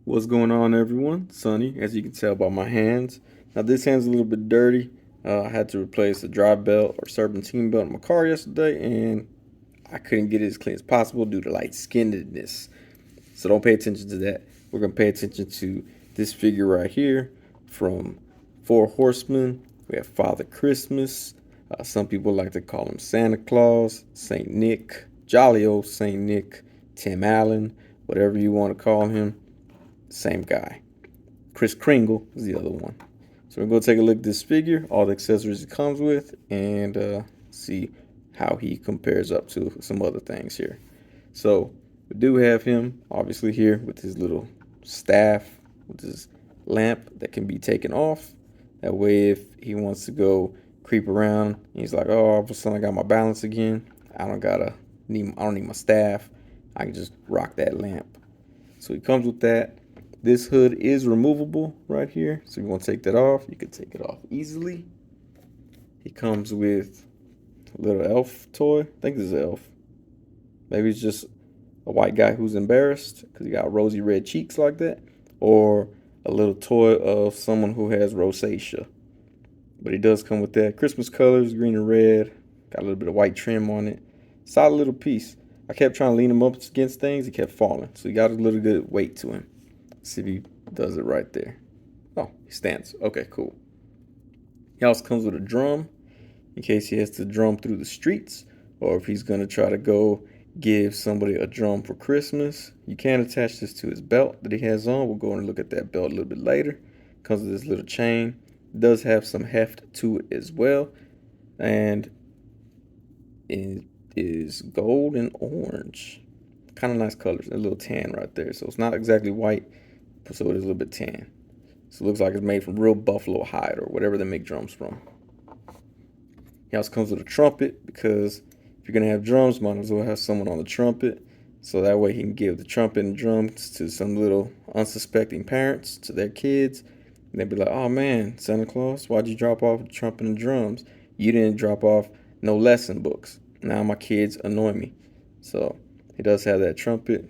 What's going on, everyone? Sunny, as you can tell by my hands. Now, this hand's a little bit dirty. I had to replace the drive belt or serpentine belt in my car yesterday, and I couldn't get it as clean as possible due to light skinnedness. So don't pay attention to that. We're gonna pay attention to this figure right here from Four Horsemen. We have Father Christmas. Some people like to call him Santa Claus, Saint Nick, jolly old Saint Nick, Tim Allen, whatever you want to call him. Same guy. Chris Kringle is the other one. So we're going to take a look at this figure, all the accessories it comes with, and see how he compares up to some other things here. So we do have him, obviously, here with his little staff, with his lamp that can be taken off. That way, if he wants to go creep around, he's like, "Oh, all of a sudden I got my balance again. I don't need my staff. I can just rock that lamp." So he comes with that. This hood is removable right here. So if you want to take that off, you can take it off easily. He comes with a little elf toy. I think this is an elf. Maybe it's just a white guy who's embarrassed because he got rosy red cheeks like that. Or a little toy of someone who has rosacea. But he does come with that. Christmas colors, green and red. Got a little bit of white trim on it. Solid little piece. I kept trying to lean him up against things. He kept falling. So he got a little good weight to him. See if he does it right there. Oh, he stands. Okay, cool. He also comes with a drum in case he has to drum through the streets or if he's going to try to go give somebody a drum for Christmas. You can attach this to his belt that he has on. We'll go and look at that belt a little bit later. Comes with this little chain. It does have some heft to it as well. And it is gold and orange. Kind of nice colors. A little tan right there. So it's not exactly white, so it is a little bit tan. So it looks like it's made from real buffalo hide or whatever they make drums from. He also comes with a trumpet because if you're going to have drums, might as well have someone on the trumpet. So that way he can give the trumpet and drums to some little unsuspecting parents, to their kids. And they'd be like, "Oh man, Santa Claus, why'd you drop off the trumpet and drums? You didn't drop off no lesson books. Now my kids annoy me." So he does have that trumpet.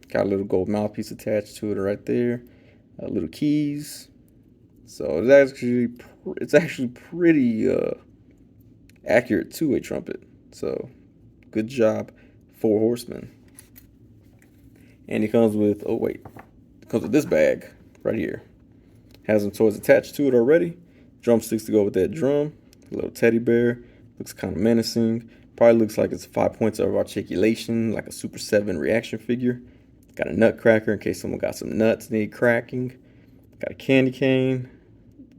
Got a little gold mouthpiece attached to it right there. Little keys. So it's actually pretty accurate to a trumpet. So good job, Four Horsemen. And he comes with this bag right here. Has some toys attached to it already. Drumsticks to go with that drum. A little teddy bear. Looks kind of menacing. Probably looks like it's 5 points of articulation, like a Super 7 reaction figure. Got a nutcracker in case someone got some nuts need cracking. Got a candy cane.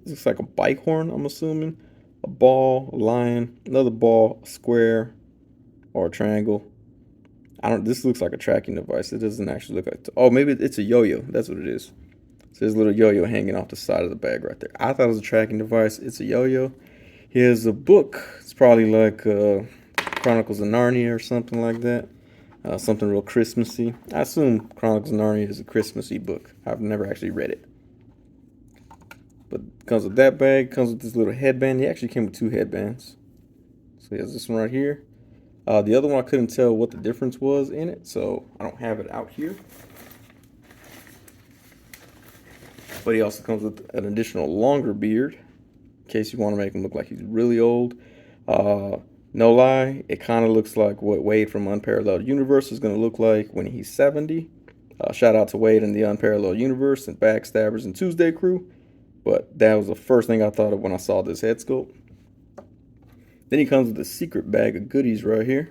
Looks like a bike horn, I'm assuming. A ball, a lion, another ball, a square, or a triangle. This looks like a tracking device. It doesn't actually look like, oh, maybe it's a yo-yo. That's what it is. So there's a little yo-yo hanging off the side of the bag right there. I thought it was a tracking device. It's a yo-yo. Here's a book. It's probably like Chronicles of Narnia or something like that. Something real Christmassy. I assume Chronicles of Narnia is a Christmassy book. I've never actually read it. But it comes with that bag. Comes with this little headband. He actually came with two headbands. So he has this one right here. The other one I couldn't tell what the difference was in it, so I don't have it out here. But he also comes with an additional longer beard in case you want to make him look like he's really old. No lie, it kind of looks like what Wade from Unparalleled Universe is going to look like when he's 70. Shout out to Wade and the Unparalleled Universe and Backstabbers and Tuesday Crew. But that was the first thing I thought of when I saw this head sculpt. Then he comes with a secret bag of goodies right here.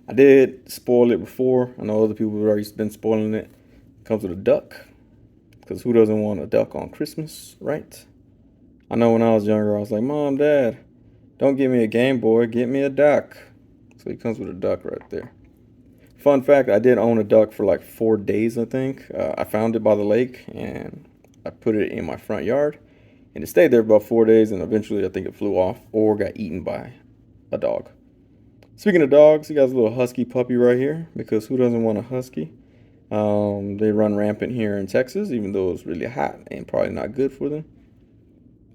I did spoil it before. I know other people have already been spoiling it. Comes with a duck. Because who doesn't want a duck on Christmas, right? I know when I was younger, I was like, "Mom, Dad, don't give me a Game Boy, get me a duck." So he comes with a duck right there. Fun fact, I did own a duck for like 4 days, I think. I found it by the lake, and I put it in my front yard. And it stayed there for about 4 days, and eventually I think it flew off or got eaten by a dog. Speaking of dogs, he got a little husky puppy right here, because who doesn't want a husky? They run rampant here in Texas, even though it's really hot and probably not good for them.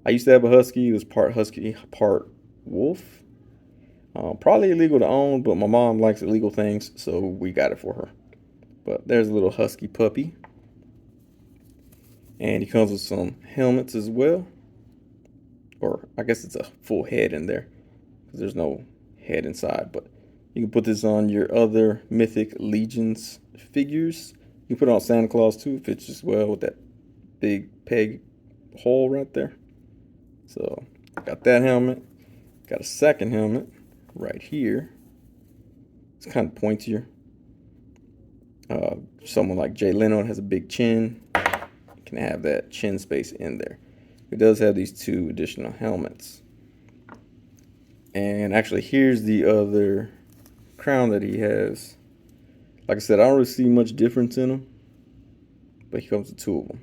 I used to have a husky. He was part husky, part wolf. Probably illegal to own, but my mom likes illegal things, so we got it for her. But there's a little husky puppy. And he comes with some helmets as well. Or I guess it's a full head in there, because there's no head inside. But you can put this on your other Mythic Legions figures. You can put it on Santa Claus too. It fits just well with that big peg hole right there. So got that helmet. Got a second helmet right here. It's kind of pointier. Someone like Jay Leno has a big chin. Can have that chin space in there. It does have these two additional helmets. And actually, here's the other crown that he has. Like I said, I don't really see much difference in them, but he comes with two of them.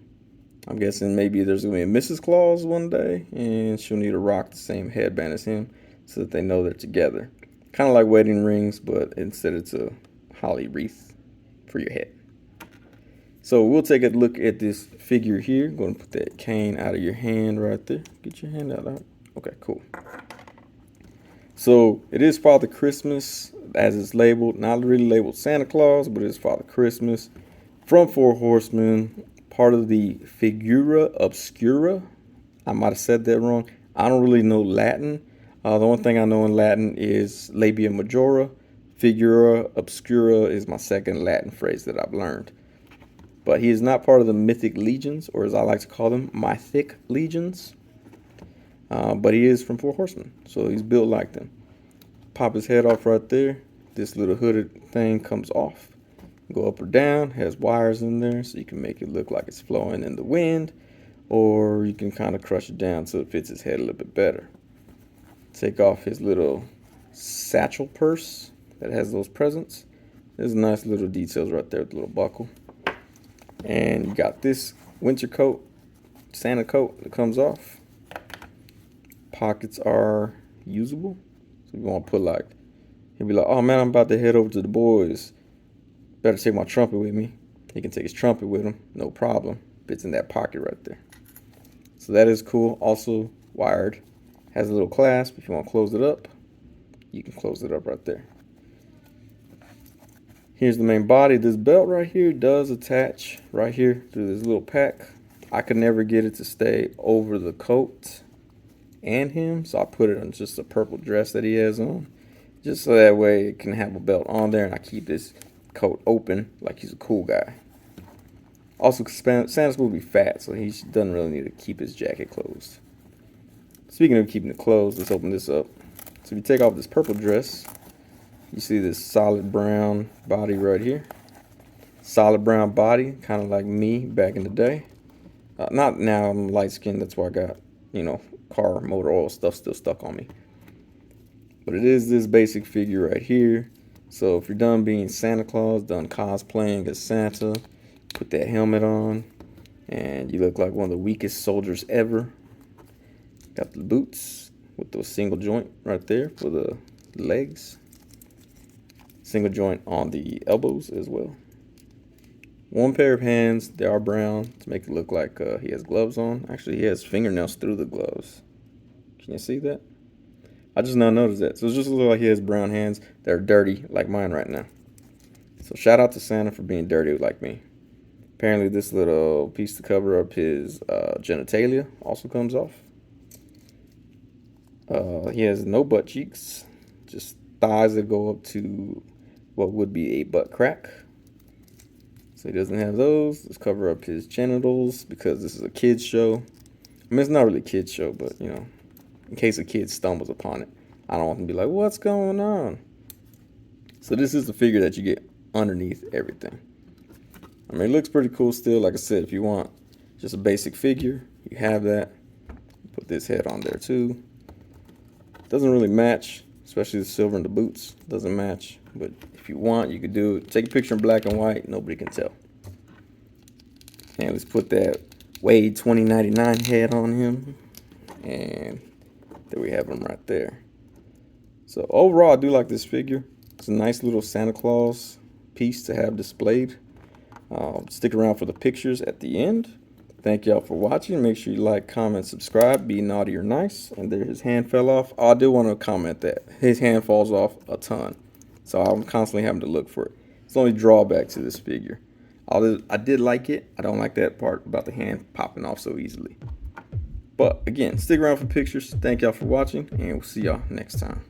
I'm guessing maybe there's going to be a Mrs. Claus one day, and she'll need to rock the same headband as him so that they know they're together. Kind of like wedding rings, but instead it's a holly wreath for your head. So we'll take a look at this figure here. I'm going to put that cane out of your hand right there. Get your hand out. Okay, cool. So it is Father Christmas, as it's labeled. Not really labeled Santa Claus, but it's Father Christmas from Four Horsemen, part of the Figura Obscura. I might have said that wrong. I don't really know Latin. The only thing I know in Latin is labia majora. Figura Obscura is my second Latin phrase that I've learned. But he is not part of the Mythic Legions, or as I like to call them, Mythic Legions. But he is from Four Horsemen, so he's built like them. Pop his head off right there. This little hooded thing comes off. Go up or down, has wires in there, so you can make it look like it's flowing in the wind, or you can kind of crush it down so it fits his head a little bit better. Take off his little satchel purse that has those presents. There's nice little details right there with the little buckle. And you got this winter coat, Santa coat that comes off. Pockets are usable. So you want to put like, he'll be like, oh man, I'm about to head over to the boys. Better take my trumpet with me. He can take his trumpet with him, no problem. Fits in that pocket right there. So that is cool. Also wired. Has a little clasp. If you want to close it up, you can close it up right there. Here's the main body. This belt right here does attach right here to this little pack. I could never get it to stay over the coat and him, so I put it on just a purple dress that he has on, just so that way it can have a belt on there and I keep this coat open like he's a cool guy. Also, Santa's going to be fat, so he doesn't really need to keep his jacket closed. Speaking of keeping it closed, let's open this up. So if you take off this purple dress, you see this solid brown body right here. Solid brown body, kind of like me back in the day. Not now, I'm light skinned, that's why I got, car motor oil stuff still stuck on me. But it is this basic figure right here. So if you're done being Santa Claus, done cosplaying as Santa, put that helmet on, and you look like one of the weakest soldiers ever. Got the boots with the single joint right there for the legs. Single joint on the elbows as well. One pair of hands, they are brown to make it look like he has gloves on. Actually, he has fingernails through the gloves. Can you see that? I just now noticed that. So it just looks like he has brown hands that are dirty like mine right now. So shout out to Santa for being dirty like me. Apparently this little piece to cover up his genitalia also comes off. He has no butt cheeks, just thighs that go up to what would be a butt crack. So he doesn't have those. Let's cover up his genitals because this is a kid's show. I mean, it's not really a kid's show, but, in case a kid stumbles upon it, I don't want them to be like, what's going on? So this is the figure that you get underneath everything. I mean, it looks pretty cool still. Like I said, if you want just a basic figure, you have that. Put this head on there too. Doesn't really match, especially the silver and the boots. Doesn't match, but if you want, you could do it. Take a picture in black and white. Nobody can tell. And let's put that Wade 2099 head on him. And there we have him right there. So overall, I do like this figure. It's a nice little Santa Claus piece to have displayed. Stick around for the pictures at the end. Thank y'all for watching. Make sure you like, comment, subscribe. Be naughty or nice. And there his hand fell off. Oh, I do want to comment that his hand falls off a ton. So I'm constantly having to look for it. It's the only drawback to this figure. Although I did like it, I don't like that part about the hand popping off so easily. But again, stick around for pictures. Thank y'all for watching, and we'll see y'all next time.